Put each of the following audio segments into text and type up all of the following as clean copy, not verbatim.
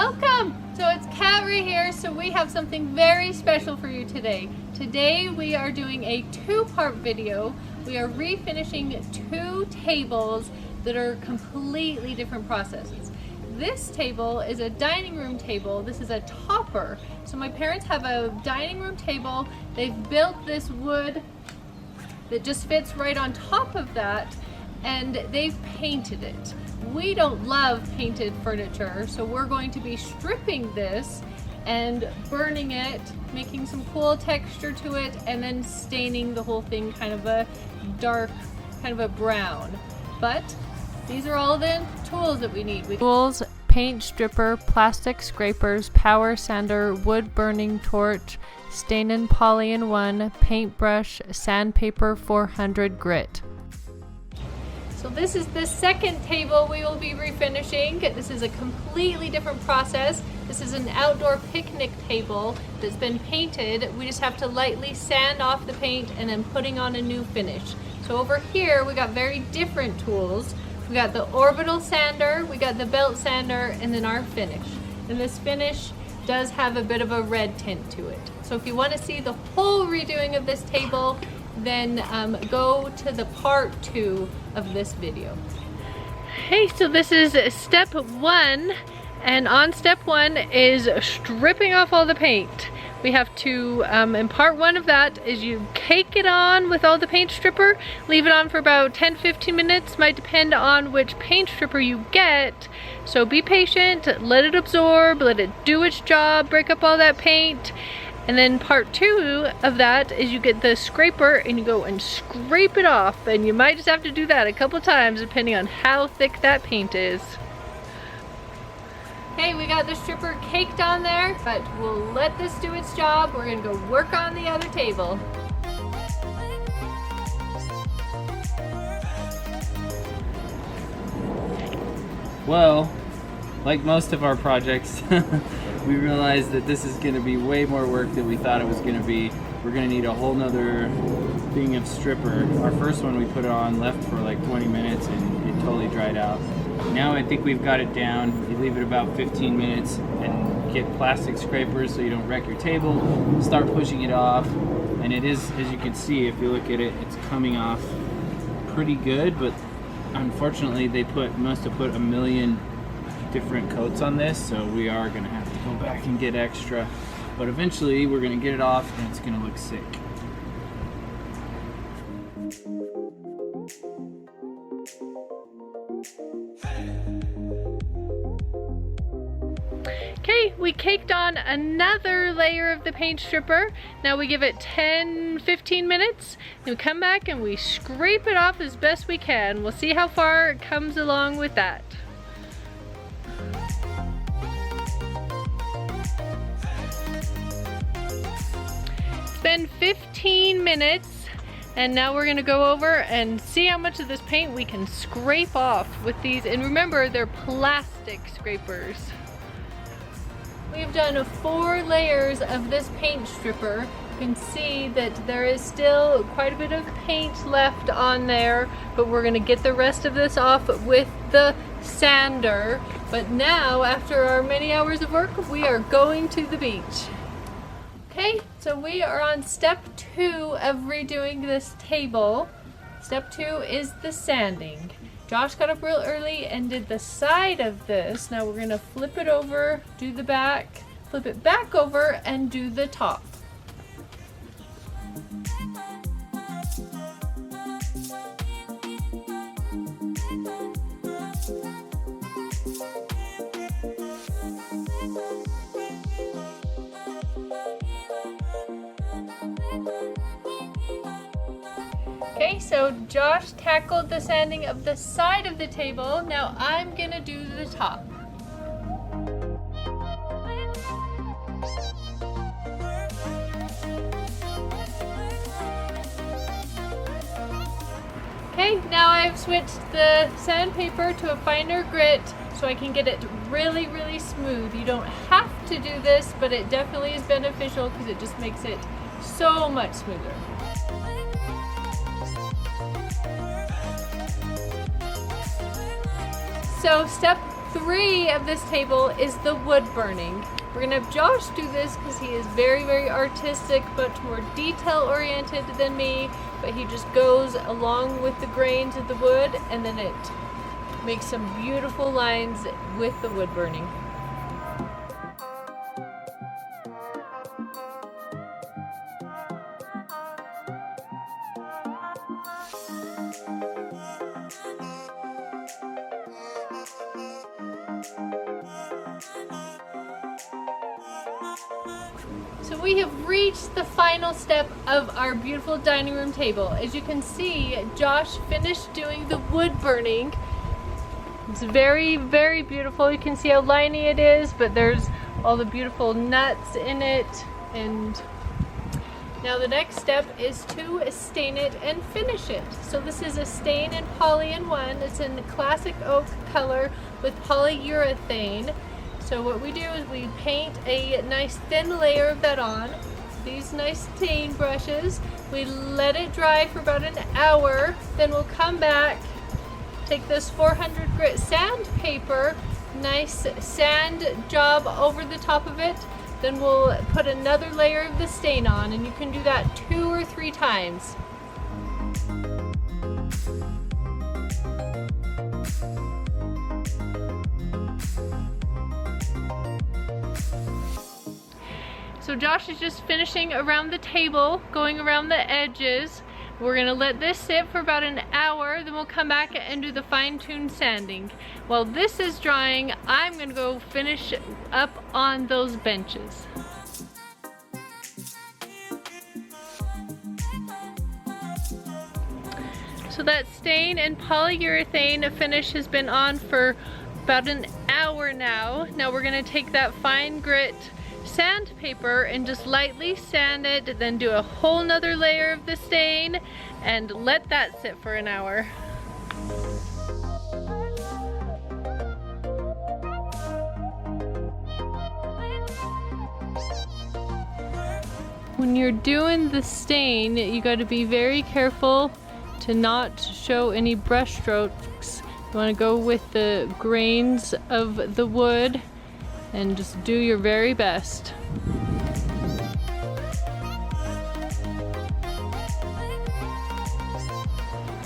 Welcome! So it's Kat right here, so we have something very special for you today. Today we are doing a two-part video. We are refinishing two tables that are completely different processes. This table is a dining room table. This is a topper. So my parents have a dining room table. They've built this wood that just fits right on top of that, and they've painted it. We don't love painted furniture, so we're going to be stripping this and burning it, making some cool texture to it, and then staining the whole thing kind of a dark, kind of a brown. But these are all the tools that we need. Tools: paint stripper, plastic scrapers, power sander, wood burning torch, stain and poly in one, paintbrush, sandpaper 400 grit. So this is the second table we will be refinishing. This is a completely different process. This is an outdoor picnic table that's been painted. We just have to lightly sand off the paint and then putting on a new finish. So over here we got very different tools. We got the orbital sander, we got the belt sander, and then our finish. And this finish does have a bit of a red tint to it. So if you want to see the whole redoing of this table, then go to the part 2 of this video. Hey, so this is step 1, and on step 1 is stripping off all the paint. We have to, in part 1 of that is you cake it on with all the paint stripper, leave it on for about 10-15 minutes, might depend on which paint stripper you get. So be patient, let it absorb, let it do its job, break up all that paint. And then part 2 of that is you get the scraper and you go and scrape it off, and you might just have to do that a couple times depending on how thick that paint is. Okay, we got the stripper caked on there, but we'll let this do its job. We're gonna go work on the other table. Well, like most of our projects, we realized that this is going to be way more work than we thought it was going to be. We're going to need a whole nother thing of stripper. Our first one we put on left for like 20 minutes and it totally dried out. Now I think we've got it down. You leave it about 15 minutes and get plastic scrapers so you don't wreck your table. Start pushing it off, and it is, as you can see, if you look at it, it's coming off pretty good, but unfortunately they must have put a million different coats on this, so we are going to have to go back and get extra, but eventually we're going to get it off and it's going to look sick. Okay, we caked on another layer of the paint stripper. Now we give it 10-15 minutes, then we come back and we scrape it off as best we can. We'll see how far it comes along with that. It's been 15 minutes, and now we're gonna go over and see how much of this paint we can scrape off with these. And remember, they're plastic scrapers. We've done 4 layers of this paint stripper. You can see that there is still quite a bit of paint left on there, but we're gonna get the rest of this off with the sander. But now, after our many hours of work, we are going to the beach. Okay, so we are on step 2 of redoing this table. Step 2 is the sanding. Josh got up real early and did the side of this. Now we're gonna flip it over, do the back, flip it back over, and do the top. Okay, so Josh tackled the sanding of the side of the table. Now I'm gonna do the top. Okay, now I've switched the sandpaper to a finer grit so I can get it really, really smooth. You don't have to do this, but it definitely is beneficial because it just makes it so much smoother. So step 3 of this table is the wood burning. We're gonna have Josh do this because he is very, very artistic, much more detail oriented than me, but he just goes along with the grains of the wood and then it makes some beautiful lines with the wood burning. So we have reached the final step of our beautiful dining room table. As you can see, Josh finished doing the wood burning. It's very, very beautiful. You can see how liney it is, but there's all the beautiful nuts in it. And now the next step is to stain it and finish it. So this is a stain and poly in one. It's in classic oak color with polyurethane. So what we do is we paint a nice thin layer of that on. These nice stain brushes. We let it dry for about an hour. Then we'll come back, take this 400 grit sandpaper, nice sand job over the top of it. Then we'll put another layer of the stain on, and you can do that 2 or 3 times. So Josh is just finishing around the table, going around the edges. We're gonna let this sit for about an hour, then we'll come back and do the fine-tuned sanding. While this is drying, I'm gonna go finish up on those benches. So that stain and polyurethane finish has been on for about an hour now. Now we're gonna take that fine grit sandpaper and just lightly sand it, then do a whole nother layer of the stain and let that sit for an hour. When you're doing the stain, you got to be very careful to not show any brush strokes. You want to go with the grains of the wood and just do your very best.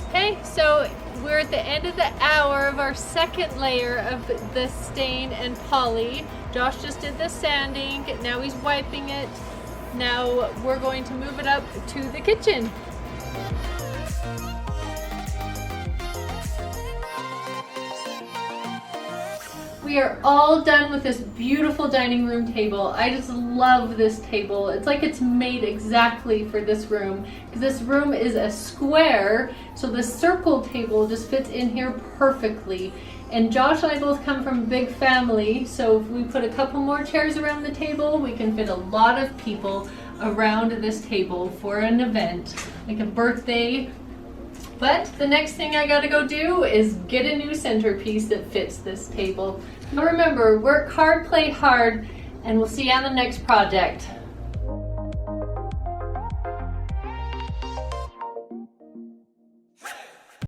Okay, so we're at the end of the hour of our second layer of the stain and poly. Josh just did the sanding, now he's wiping it. Now we're going to move it up to the kitchen. We are all done with this beautiful dining room table. I just love this table. It's like it's made exactly for this room because this room is a square, so the circle table just fits in here perfectly. And Josh and I both come from a big family, so if we put a couple more chairs around the table, we can fit a lot of people around this table for an event, like a birthday. But the next thing I gotta go do is get a new centerpiece that fits this table. Now remember, work hard, play hard, and we'll see you on the next project.